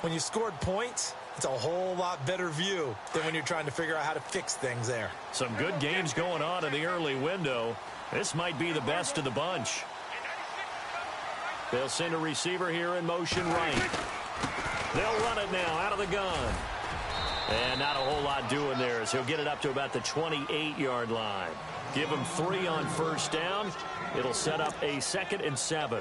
When you scored points, it's a whole lot better view than when you're trying to figure out how to fix things there. Some good games going on in the early window. This might be the best of the bunch. They'll send a receiver here in motion right. They'll run it now out of the gun. And not a whole lot doing there as he'll get it up to about the 28-yard line. Give him 3 on first down. It'll set up a 2nd and 7.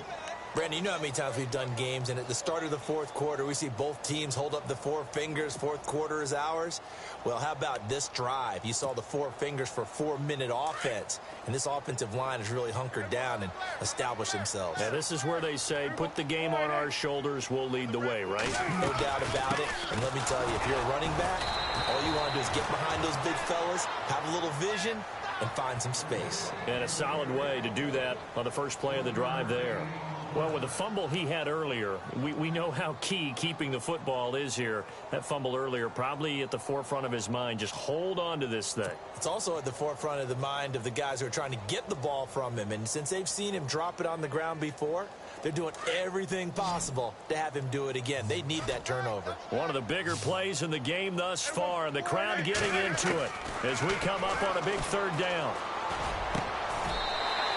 Brandon, you know how many times we've done games, and at the start of the fourth quarter, we see both teams hold up the 4 fingers, fourth quarter is ours. Well, how about this drive? You saw the 4 fingers for 4-minute offense, and this offensive line has really hunkered down and established themselves. Yeah, this is where they say, put the game on our shoulders, we'll lead the way, right? No doubt about it, and let me tell you, if you're a running back, all you want to do is get behind those big fellas, have a little vision, and find some space. And a solid way to do that on the first play of the drive there. Well, with the fumble he had earlier, we know how key keeping the football is here. That fumble earlier probably at the forefront of his mind. Just hold on to this thing. It's also at the forefront of the mind of the guys who are trying to get the ball from him. And since they've seen him drop it on the ground before, they're doing everything possible to have him do it again. They need that turnover. One of the bigger plays in the game thus far, and the crowd getting into it as we come up on a big third down.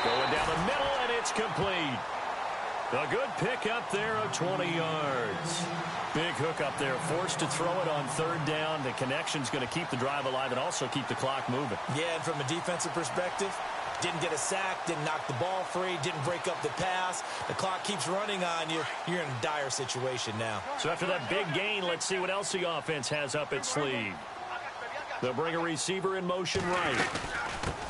Going down the middle, and it's complete. A good pick up there of 20 yards. Big hook up there, forced to throw it on third down. The connection's going to keep the drive alive and also keep the clock moving. Yeah, and from a defensive perspective, didn't get a sack, didn't knock the ball free, didn't break up the pass. The clock keeps running on you. You're in a dire situation now. So after that big gain, let's see what else the offense has up its sleeve. They'll bring a receiver in motion right.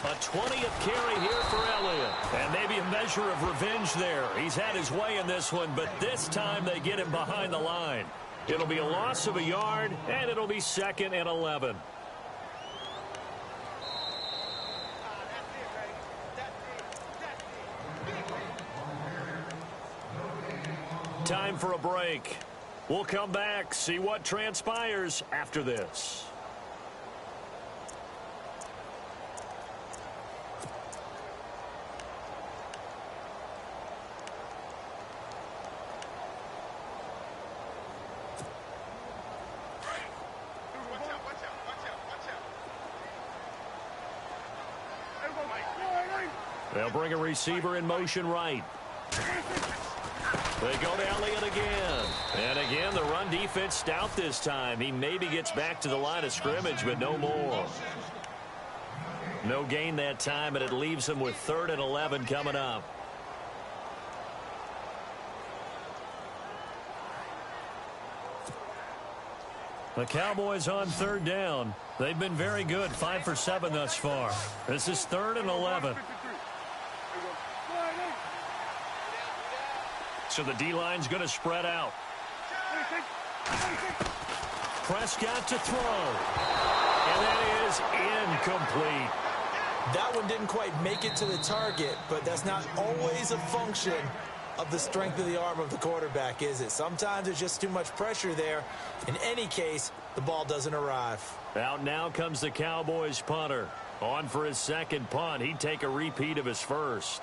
A 20th carry here for Elliott. And maybe a measure of revenge there. He's had his way in this one, but this time they get him behind the line. It'll be a loss of a yard, and it'll be 2nd and 11. Time for a break. We'll come back, see what transpires after this. They'll bring a receiver in motion right. They go to Elliott again. And again, the run defense stout this time. He maybe gets back to the line of scrimmage, but no more. No gain that time, and it leaves him with 3rd and 11 coming up. The Cowboys on third down. They've been very good, 5 for 7 thus far. This is 3rd and 11. So the D-line's going to spread out. Prescott to throw. And that is incomplete. That one didn't quite make it to the target, but that's not always a function of the strength of the arm of the quarterback, is it? Sometimes there's just too much pressure there. In any case, the ball doesn't arrive. Out now comes the Cowboys punter. On for his second punt. He'd take a repeat of his first.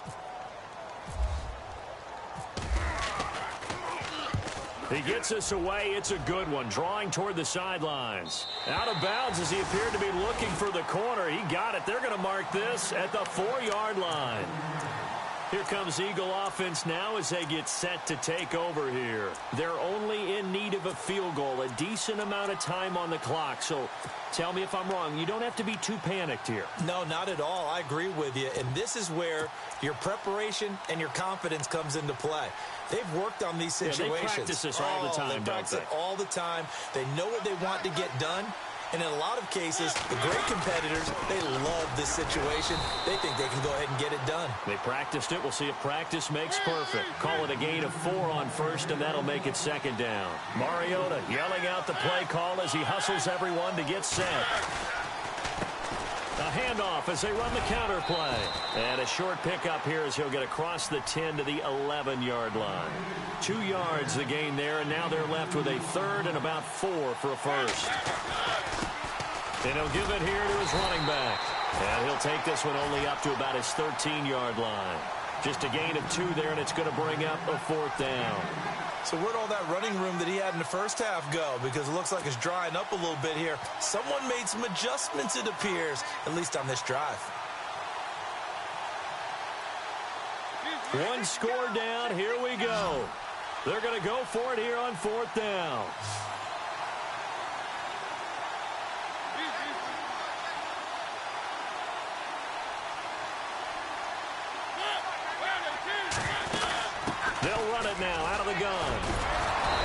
He gets us away. It's a good one. Drawing toward the sidelines. Out of bounds as he appeared to be looking for the corner. He got it. They're going to mark this at the 4-yard line. Here comes Eagle offense now as they get set to take over here. They're only in need of a field goal, a decent amount of time on the clock. So tell me if I'm wrong. You don't have to be too panicked here. No, not at all. I agree with you. And this is where your preparation and your confidence comes into play. They've worked on these situations. Yeah, they practice this all the time, they practice it all the time. They know what they want to get done. And in a lot of cases, the great competitors, they love this situation. They think they can go ahead and get it done. They practiced it. We'll see if practice makes perfect. Call it a gain of 4 on first, and that'll make it second down. Mariota yelling out the play call as he hustles everyone to get set. A handoff as they run the counter play. And a short pickup here as he'll get across the 10 to the 11-yard line. 2 yards the gain there, and now they're left with a third and about 4 for a first. And he'll give it here to his running back. And he'll take this one only up to about his 13-yard line. Just a gain of 2 there, and it's going to bring up a 4th down. So where'd all that running room that he had in the first half go? Because it looks like it's drying up a little bit here. Someone made some adjustments, it appears, at least on this drive. 1 score down. Here we go. They're going to go for it here on 4th down. They'll run it now out of the gun.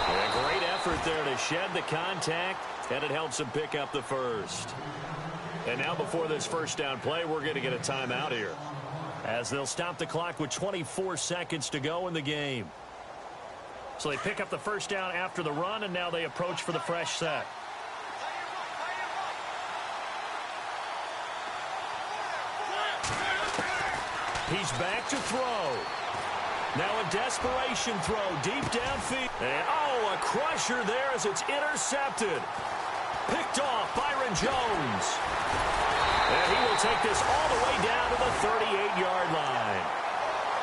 And a great effort there to shed the contact, and it helps them pick up the first. And now before this first down play, we're going to get a timeout here, as they'll stop the clock with 24 seconds to go in the game. So they pick up the first down after the run, and now they approach for the fresh set. He's back to throw. Now a desperation throw deep downfield. And, a crusher there as it's intercepted. Picked off Byron Jones. And he will take this all the way down to the 38-yard line.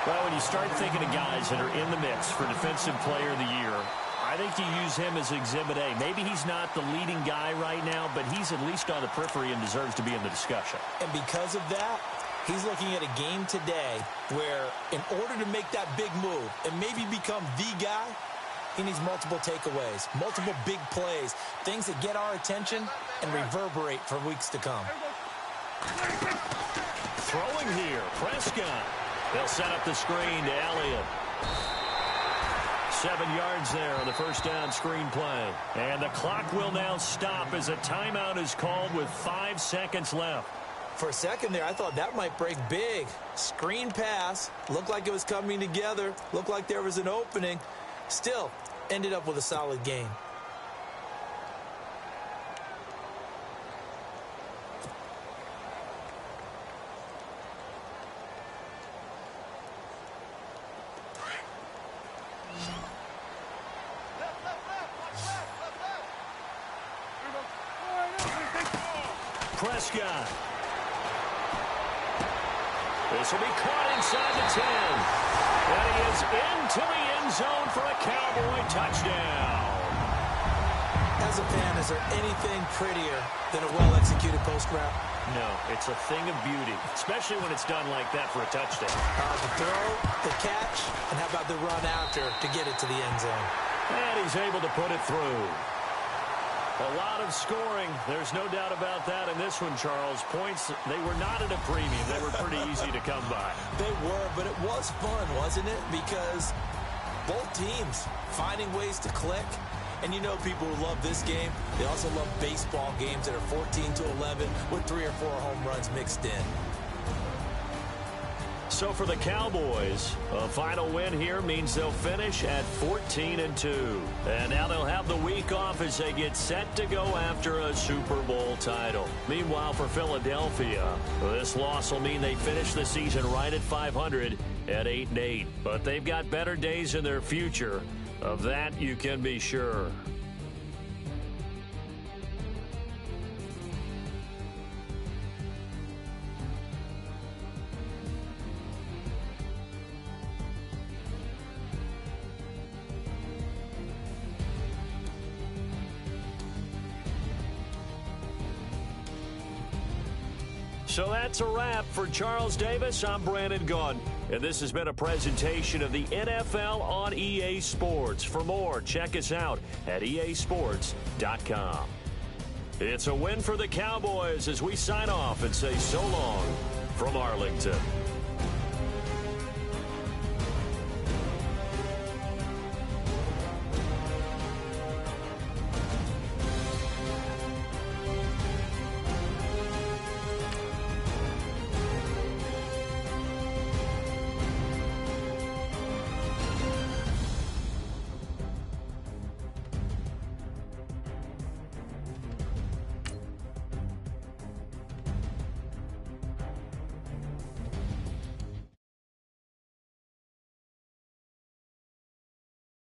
Well, when you start thinking of guys that are in the mix for Defensive Player of the Year, I think you use him as Exhibit A. Maybe he's not the leading guy right now, but he's at least on the periphery and deserves to be in the discussion. And because of that, he's looking at a game today where in order to make that big move and maybe become the guy, he needs multiple takeaways, multiple big plays, things that get our attention and reverberate for weeks to come. Throwing here, Prescott. They'll set up the screen to Elliott. 7 yards there on the first down screen play. And the clock will now stop as a timeout is called with 5 seconds left. For a second there, I thought that might break big. Screen pass. Looked like it was coming together. Looked like there was an opening. Still, ended up with a solid game. Prescott. This will be caught inside the 10. And he is into the end zone for a Cowboy touchdown. As a fan, is there anything prettier than a well-executed post route? No, it's a thing of beauty, especially when it's done like that for a touchdown. The throw, the catch, and how about the run after to get it to the end zone? And he's able to put it through. A lot of scoring. There's no doubt about that in this one, Charles. Points, they were not at a premium. They were pretty easy to come by. They were, but it was fun, wasn't it? Because both teams finding ways to click. And you know people who love this game, they also love baseball games that are 14-11 with 3 or 4 home runs mixed in. So for the Cowboys, a final win here means they'll finish at 14-2. And now they'll have the week off off as they get set to go after a Super Bowl title. Meanwhile, for Philadelphia, this loss will mean they finish the season right at 500 at 8-8. But they've got better days in their future. Of that, you can be sure. So that's a wrap. For Charles Davis, I'm Brandon Gaudin, and this has been a presentation of the NFL on EA Sports. For more, check us out at easports.com. It's a win for the Cowboys as we sign off and say so long from Arlington.